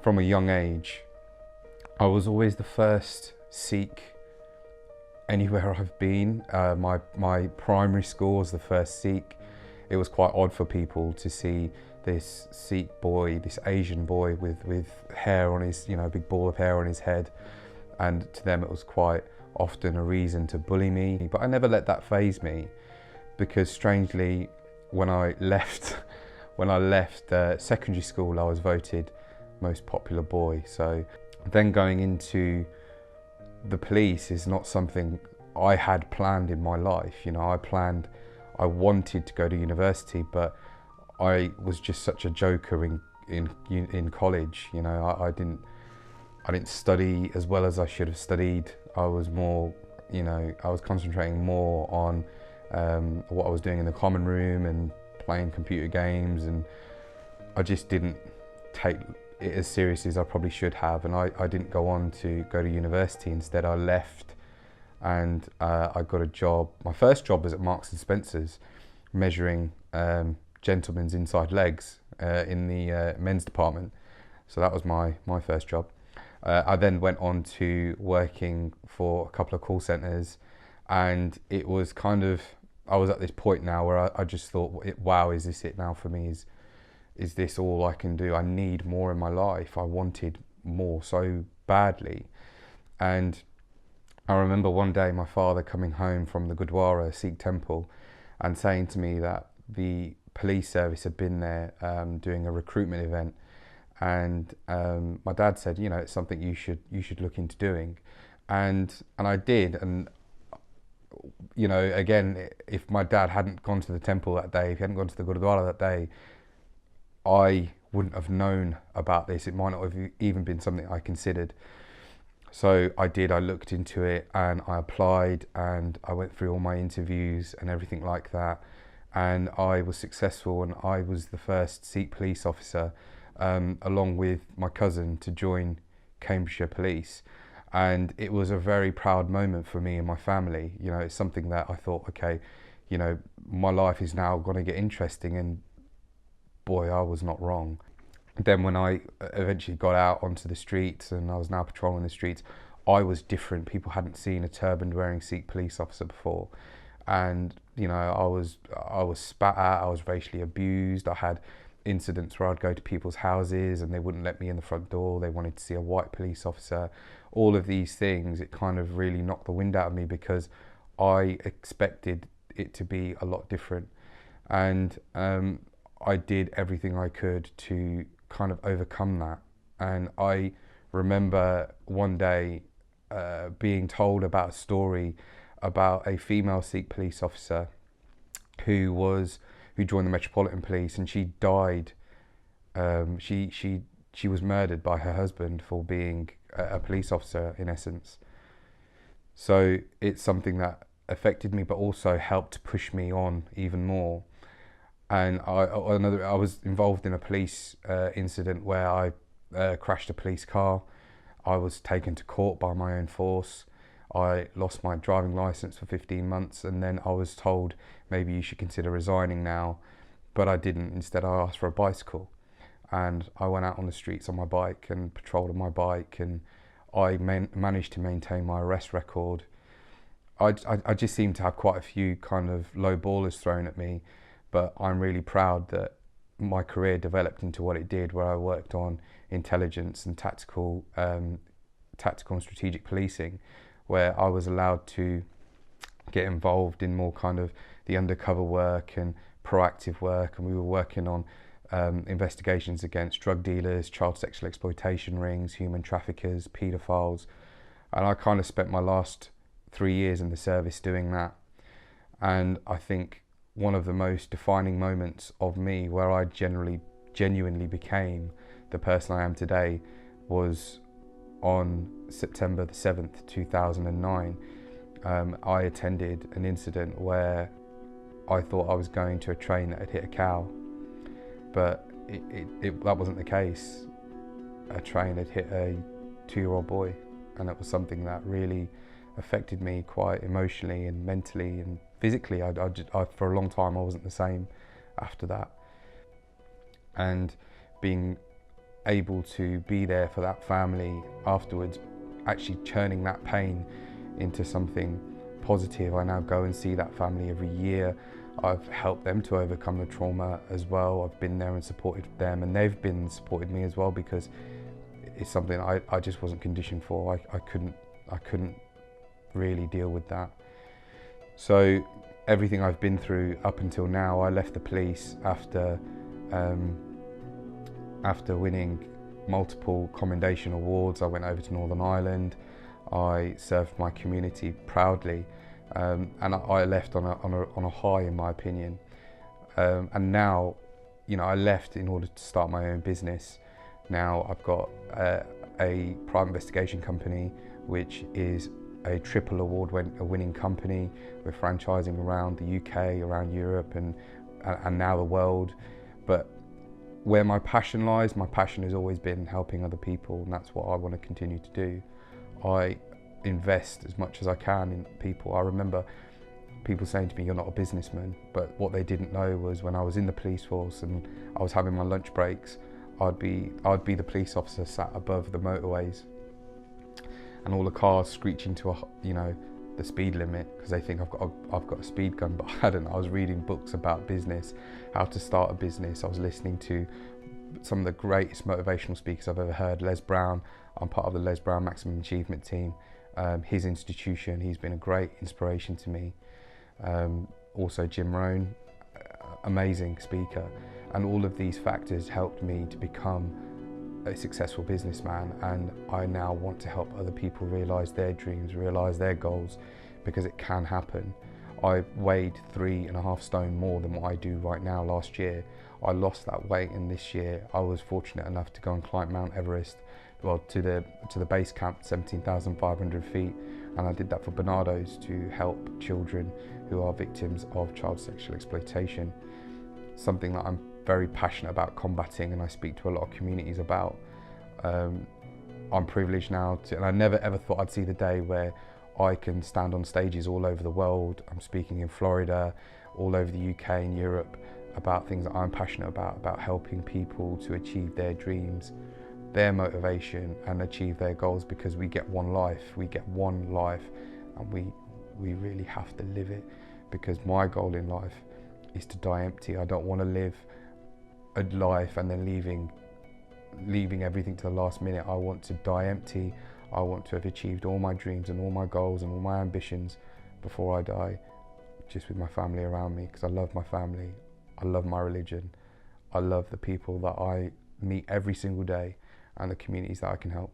from a young age, I was always the first Sikh anywhere I've been. My primary school was the first Sikh. It was quite odd for people to see this Sikh boy, this Asian boy with hair on his, a big ball of hair on his head. And to them it was quite often a reason to bully me. But I never let that faze me, because strangely, when I left secondary school, I was voted most popular boy. So then going into the police is not something I had planned in my life. I wanted to go to university, but I was just such a joker in college. I didn't study as well as I should have studied. I was more, I was concentrating more on what I was doing in the common room and playing computer games, and I just didn't take it as seriously as I probably should have, and I didn't go on to go to university. Instead, I left and I got a job. My first job was at Marks and Spencer's, measuring gentlemen's inside legs in the men's department. So that was my first job. I then went on to working for a couple of call centres, and it was I was at this point now where I just thought, wow, is this it now for me? Is this all I can do? I need more in my life. I wanted more so badly. And I remember one day my father coming home from the Gurdwara Sikh temple and saying to me that the police service had been there doing a recruitment event, and my dad said, it's something you should look into doing, and I did. And again, if my dad hadn't gone to the temple that day, if he hadn't gone to the Gurdwara that day, I wouldn't have known about this. It might not have even been something I considered. So I did. I looked into it and I applied, and I went through all my interviews and everything like that, and I was successful, and I was the first Sikh police officer, along with my cousin, to join Cambridgeshire Police. And it was a very proud moment for me and my family. It's something that I thought, okay, my life is now going to get interesting, and boy, I was not wrong. Then when I eventually got out onto the streets and I was now patrolling the streets, I was different. People hadn't seen a turban wearing Sikh police officer before. And, I was spat at, I was racially abused. I had incidents where I'd go to people's houses and they wouldn't let me in the front door. They wanted to see a white police officer. All of these things, it kind of really knocked the wind out of me, because I expected it to be a lot different. And I did everything I could to kind of overcome that. And I remember one day being told about a story about a female Sikh police officer who joined the Metropolitan Police, and she died. She was murdered by her husband for being a police officer, in essence. So it's something that affected me, but also helped to push me on even more. And I was involved in a police incident where I crashed a police car. I was taken to court by my own force. I lost my driving licence for 15 months, and then I was told, maybe you should consider resigning now. But I didn't. Instead, I asked for a bicycle, and I went out on the streets on my bike and patrolled on my bike, and I managed to maintain my arrest record. I just seemed to have quite a few kind of low ballers thrown at me, but I'm really proud that my career developed into what it did, where I worked on intelligence and tactical and strategic policing, where I was allowed to get involved in more kind of the undercover work and proactive work, and we were working on investigations against drug dealers, child sexual exploitation rings, human traffickers, paedophiles, and I kind of spent my last 3 years in the service doing that. And I think one of the most defining moments of me, where I genuinely became the person I am today, was on September the 7th, 2009. I attended an incident where I thought I was going to a train that had hit a cow, but that wasn't the case. A train had hit a 2-year-old boy, and it was something that really affected me quite emotionally and mentally and physically. I for a long time I wasn't the same after that. And being able to be there for that family afterwards, actually churning that pain into something positive. I now go and see that family every year. I've helped them to overcome the trauma as well. I've been there and supported them, and they've been supported me as well, because it's something I just wasn't conditioned for. I couldn't really deal with that. So everything I've been through up until now, I left the police after winning multiple commendation awards. I went over to Northern Ireland. I served my community proudly, and I left on a high, in my opinion. And now, I left in order to start my own business. Now I've got a private investigation company, which is a triple award-winning company. We're franchising around the UK, around Europe, and now the world. But where my passion lies, my passion has always been helping other people, and that's what I want to continue to do. I invest as much as I can in people. I remember people saying to me, "You're not a businessman," but what they didn't know was when I was in the police force and I was having my lunch breaks, I'd be the police officer sat above the motorways, and all the cars screeching to the speed limit because they think I've got a speed gun, but I hadn't. I was reading books about business, how to start a business. I was listening to some of the greatest motivational speakers I've ever heard. Les Brown, I'm part of the Les Brown Maximum Achievement team. His institution, he's been a great inspiration to me. Also Jim Rohn, amazing speaker. And all of these factors helped me to become a successful businessman, and I now want to help other people realise their dreams, realise their goals, because it can happen. I weighed 3.5 stone more than what I do right now last year. I lost that weight, and this year I was fortunate enough to go and climb Mount Everest, to the base camp, 17,500 feet, and I did that for Barnardo's to help children who are victims of child sexual exploitation. Something that I'm very passionate about combating, and I speak to a lot of communities about. I'm privileged now and I never ever thought I'd see the day where I can stand on stages all over the world. I'm speaking in Florida, all over the UK and Europe, about things that I'm passionate about helping people to achieve their dreams, their motivation, and achieve their goals, because we get one life, and we really have to live it, because my goal in life is to die empty. I don't want to live a life and then leaving everything to the last minute. I want to die empty. I want to have achieved all my dreams and all my goals and all my ambitions before I die, just with my family around me, because I love my family, I love my religion, I love the people that I meet every single day and the communities that I can help.